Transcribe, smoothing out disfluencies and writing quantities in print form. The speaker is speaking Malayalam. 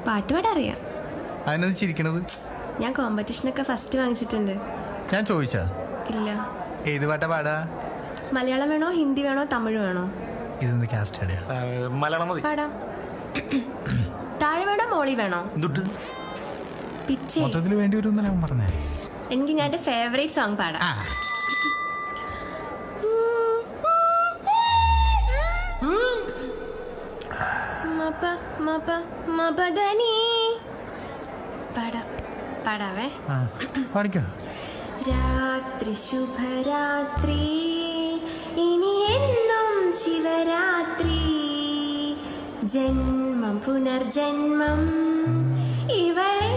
പാട്ട് പാടാൻ അറിയാം. അതിനത് ചിരിക്കണത്? ഞാൻ കോമ്പറ്റീഷനൊക്കെ ഫസ്റ്റ് വാങ്ങിച്ചിട്ടുണ്ട്. ഞാൻ ചോദിച്ചാ? ഇല്ല. ഏത് പാട്ടാ പാടാ? മലയാളം വേണോ, ഹിന്ദി വേണോ, തമിഴ് വേണോ? ഇതെന്ത് കാസ്റ്റ്? മലയാളം മതി. പാടാം. താഴെ വേണോ, മോളി വേണോ? പിച്ചേ. മൊത്തത്തിൽ വേണ്ടി വരും അവൻ പറഞ്ഞേ. എനിക്ക് ഞാൻ എന്റെ ഫേവറേറ്റ് സോങ് പാടാം. പാടാവേ. പാടിക്കോ. രാത്രി ശുഭരാത്രി, ഇനി എന്നും ശിവരാത്രി, ജന്മം പുനർജന്മം ഇവളെ